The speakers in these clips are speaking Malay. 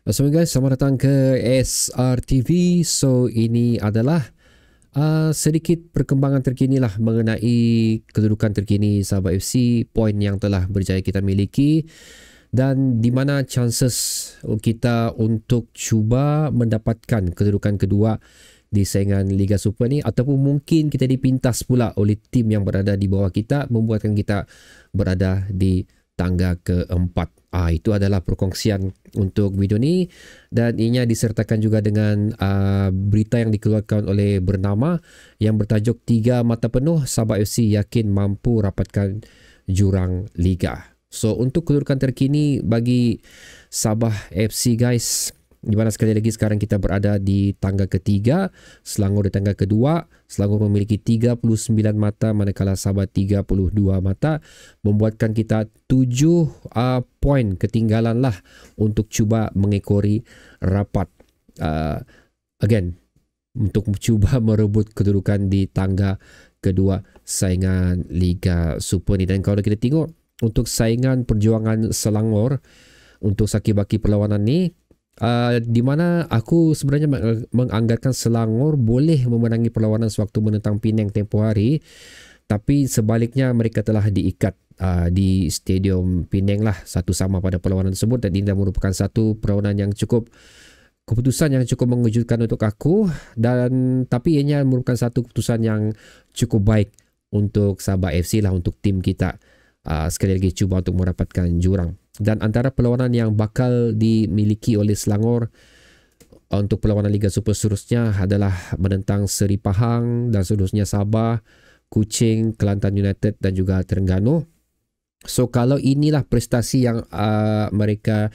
Assalamualaikum guys, selamat datang ke SRTV. So ini adalah sedikit perkembangan terkini lah mengenai kedudukan terkini Sabah FC, poin yang telah berjaya kita miliki dan di mana chances kita untuk cuba mendapatkan kedudukan kedua di saingan Liga Super ni, ataupun mungkin kita dipintas pula oleh tim yang berada di bawah kita, membuatkan kita berada di tangga keempat. Itu adalah perkongsian untuk video ni dan ianya disertakan juga dengan berita yang dikeluarkan oleh Bernama yang bertajuk 3 mata penuh Sabah FC yakin mampu rapatkan jurang Liga. So untuk kedudukan terkini bagi Sabah FC guys, di mana sekali lagi sekarang kita berada di tangga ketiga, Selangor di tangga kedua. Selangor memiliki 39 mata manakala Sabah 32 mata, membuatkan kita 7 poin ketinggalan lah untuk cuba mengekori rapat again untuk cuba merebut kedudukan di tangga kedua saingan Liga Super ni. Dan kalau kita tengok untuk saingan perjuangan Selangor untuk sakibaki perlawanan ni, di mana aku sebenarnya menganggarkan Selangor boleh memenangi perlawanan sewaktu menentang Penang tempoh hari, tapi sebaliknya mereka telah diikat di Stadium Penang lah satu sama pada perlawanan tersebut, dan ini merupakan satu perlawanan yang cukup keputusan yang cukup mengejutkan untuk aku, dan tapi ianya merupakan satu keputusan yang cukup baik untuk Sabah FC lah, untuk tim kita sekali lagi cuba untuk mendapatkan jurang. Dan antara perlawanan yang bakal dimiliki oleh Selangor untuk perlawanan Liga Super seterusnya adalah menentang Seri Pahang dan seterusnya Sabah, Kuching, Kelantan United dan juga Terengganu. So kalau inilah prestasi yang mereka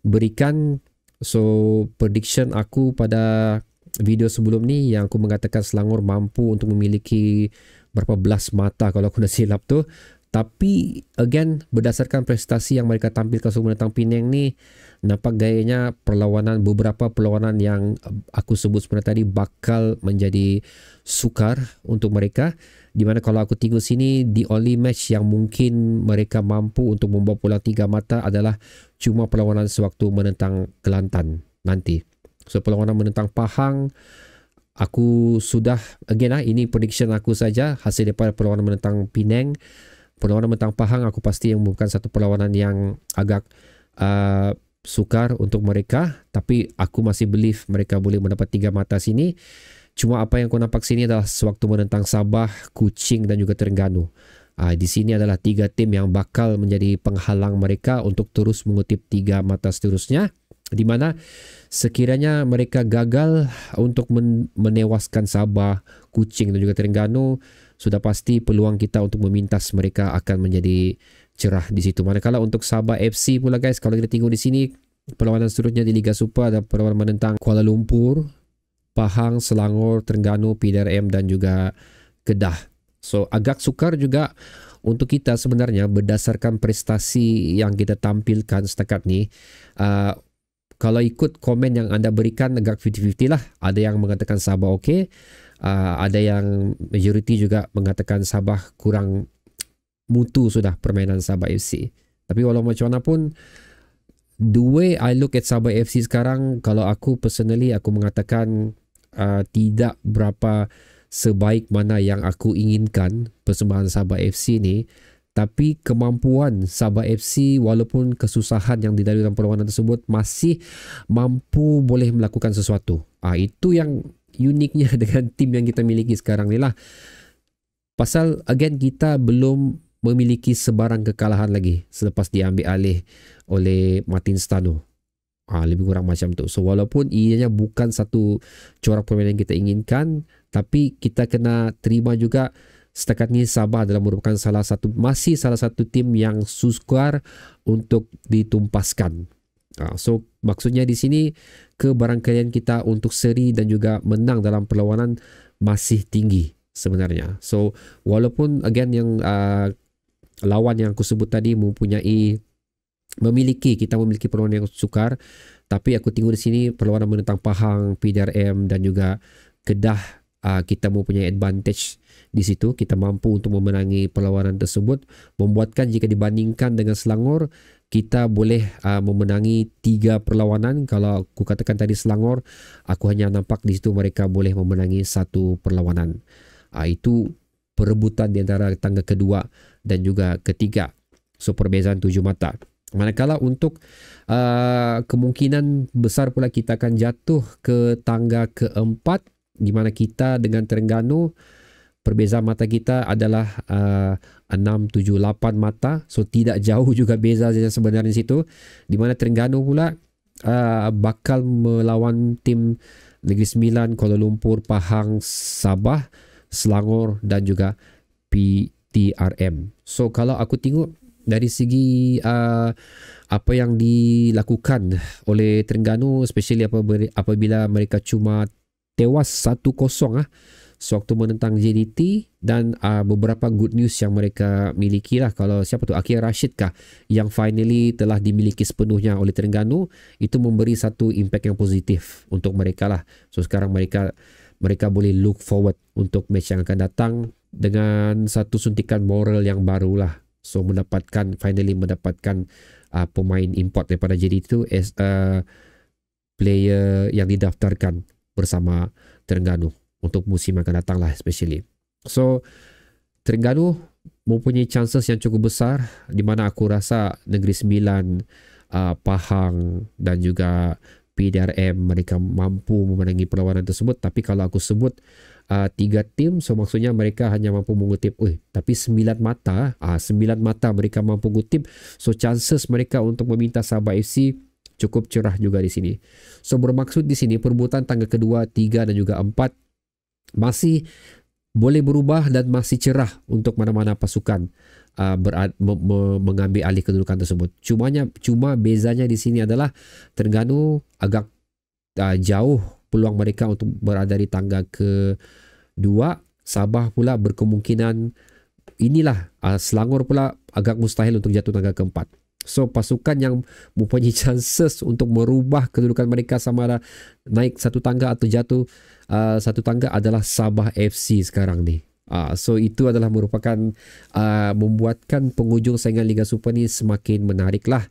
berikan, so prediction aku pada video sebelum ni yang aku mengatakan Selangor mampu untuk memiliki berapa belas mata kalau aku dah silap tu. Tapi again berdasarkan prestasi yang mereka tampilkan sebelum menentang Penang ni, nampak gayanya beberapa perlawanan yang aku sebut sebenarnya tadi bakal menjadi sukar untuk mereka, di mana kalau aku tengok sini, the only match yang mungkin mereka mampu untuk membawa pulang 3 mata adalah cuma perlawanan sewaktu menentang Kelantan nanti. So perlawanan menentang Pahang, aku sudah again ini prediction aku saja hasil daripada perlawanan menentang Penang. Perlawanan menentang Pahang aku pasti yang bukan satu perlawanan yang agak sukar untuk mereka, tapi aku masih believe mereka boleh mendapat 3 mata sini. Cuma apa yang aku nampak sini adalah sewaktu menentang Sabah, Kuching dan juga Terengganu. Di sini adalah 3 tim yang bakal menjadi penghalang mereka untuk terus mengutip 3 mata seterusnya, di mana sekiranya mereka gagal untuk menewaskan Sabah, Kuching dan juga Terengganu, sudah pasti peluang kita untuk memintas mereka akan menjadi cerah di situ. Manakala untuk Sabah FC pula guys, kalau kita tengok di sini perlawanan seterusnya di Liga Super ada perlawanan menentang Kuala Lumpur, Pahang, Selangor, Terengganu, PDRM dan juga Kedah. So agak sukar juga untuk kita sebenarnya berdasarkan prestasi yang kita tampilkan setakat ni. Kalau ikut komen yang anda berikan agak 50-50 lah. Ada yang mengatakan Sabah okey, ada yang majoriti juga mengatakan Sabah kurang mutu sudah permainan Sabah FC. Tapi walau macam mana pun, the way I look at Sabah FC sekarang, kalau aku personally aku mengatakan tidak berapa sebaik mana yang aku inginkan persembahan Sabah FC ni. Tapi kemampuan Sabah FC walaupun kesusahan yang dilalui dalam perlawanan tersebut masih mampu boleh melakukan sesuatu. Itu yang uniknya dengan tim yang kita miliki sekarang ni lah. Pasal again kita belum memiliki sebarang kekalahan lagi selepas diambil alih oleh Martin Stano. Lebih kurang macam tu. So walaupun ianya bukan satu corak permainan yang kita inginkan, tapi kita kena terima juga setakat ni Sabah adalah merupakan masih salah satu tim yang sukar untuk ditumpaskan. So maksudnya di sini kebarangkalian kita untuk seri dan juga menang dalam perlawanan masih tinggi sebenarnya. So walaupun again yang lawan yang aku sebut tadi kita memiliki perlawanan yang sukar, tapi aku tengok di sini perlawanan menentang Pahang, PDRM dan juga Kedah, kita mempunyai advantage di situ. Kita mampu untuk memenangi perlawanan tersebut, membuatkan jika dibandingkan dengan Selangor, kita boleh memenangi 3 perlawanan. Kalau aku katakan tadi Selangor, aku hanya nampak di situ mereka boleh memenangi 1 perlawanan. Itu perebutan di antara tangga kedua dan juga ketiga. So perbezaan 7 mata. Manakala untuk kemungkinan besar pula kita akan jatuh ke tangga keempat, di mana kita dengan Terengganu perbezaan mata kita adalah 6, 7, 8 mata. So tidak jauh juga beza sebenarnya di situ. Di mana Terengganu pula bakal melawan tim Negeri Sembilan, Kuala Lumpur, Pahang, Sabah, Selangor dan juga PTRM. So kalau aku tengok dari segi apa yang dilakukan oleh Terengganu, especially apabila mereka cuma tewas 1-0 sewaktu menentang JDT, dan beberapa good news yang mereka miliki lah. Kalau siapa tu, Akir Rashid kah, yang finally telah dimiliki sepenuhnya oleh Terengganu, itu memberi satu impact yang positif untuk mereka lah. So sekarang mereka boleh look forward untuk match yang akan datang dengan satu suntikan moral yang baru lah. So finally mendapatkan pemain import daripada JDT itu as a player yang didaftarkan bersama Terengganu untuk musim yang akan datang lah especially. So Terengganu mempunyai chances yang cukup besar, di mana aku rasa Negeri Sembilan, Pahang dan juga PDRM mereka mampu memenangi perlawanan tersebut. Tapi kalau aku sebut 3 tim, so maksudnya mereka hanya mampu mengutip tapi 9 mata mereka mampu mengutip. So chances mereka untuk meminta Sabah FC cukup cerah juga di sini. So bermaksud di sini perebutan tangga kedua, 3 dan juga 4 masih boleh berubah dan masih cerah untuk mana-mana pasukan mengambil alih kedudukan tersebut. Cuma bezanya di sini adalah Terengganu agak jauh peluang mereka untuk berada di tangga kedua. Sabah pula berkemungkinan inilah, Selangor pula agak mustahil untuk jatuh tangga keempat. So pasukan yang mempunyai chances untuk merubah kedudukan mereka sama ada naik 1 tangga atau jatuh 1 tangga adalah Sabah FC sekarang ni. So itu adalah merupakan membuatkan penghujung saingan Liga Super ni semakin menarik lah.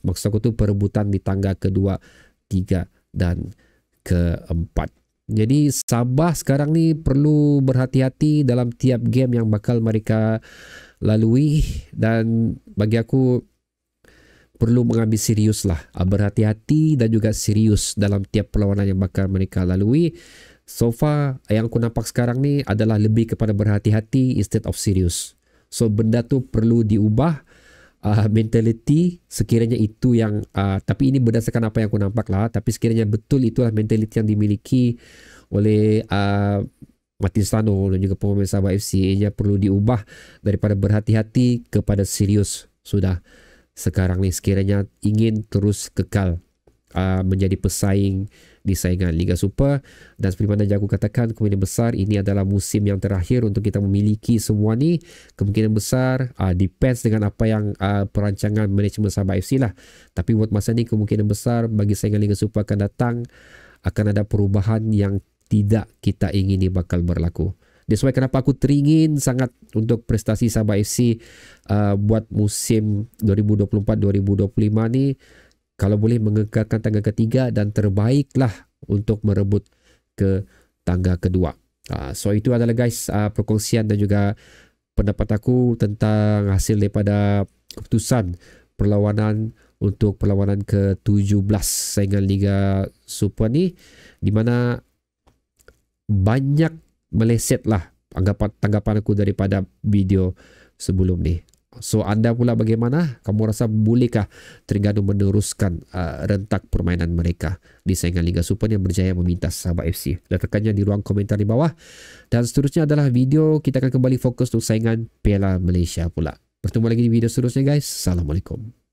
Maksud aku tu perebutan di tangga kedua, 3 dan keempat. Jadi Sabah sekarang ni perlu berhati-hati dalam tiap game yang bakal mereka lalui, dan bagi aku perlu mengambil serius lah, berhati-hati dan juga serius dalam tiap perlawanan yang bakal mereka lalui. So far yang aku nampak sekarang ni adalah lebih kepada berhati-hati instead of serius. So benda tu perlu diubah, mentality sekiranya itu yang tapi ini berdasarkan apa yang aku nampak lah, tapi sekiranya betul itulah mentality yang dimiliki oleh Martin Stano dan juga pemain Sabah FC, ia perlu diubah daripada berhati-hati kepada serius sudah sekarang ni sekiranya ingin terus kekal menjadi pesaing di saingan Liga Super. Dan seperti mana aku katakan, kemungkinan besar ini adalah musim yang terakhir untuk kita memiliki semua ni. Kemungkinan besar depends dengan apa yang perancangan manajemen Sabah FC lah. Tapi buat masa ni kemungkinan besar bagi saingan Liga Super akan datang akan ada perubahan yang tidak kita ingini bakal berlaku. That's why kenapa aku teringin sangat untuk prestasi Sabah FC buat musim 2024-2025 ni, kalau boleh mengekalkan tangga ketiga dan terbaiklah untuk merebut ke tangga kedua. So itu adalah guys perkongsian dan juga pendapat aku tentang hasil daripada keputusan perlawanan untuk perlawanan ke-17 saingan Liga Super ni, di mana banyak meleset lah tanggapan aku daripada video sebelum ni. So anda pula bagaimana? Kamu rasa bolehkah Terengganu meneruskan rentak permainan mereka di saingan Liga Super yang berjaya memintas Sabah FC? Letakkannya di ruang komentar di bawah. Dan seterusnya adalah video kita akan kembali fokus untuk saingan Piala Malaysia pula. Bertemu lagi di video seterusnya guys. Assalamualaikum.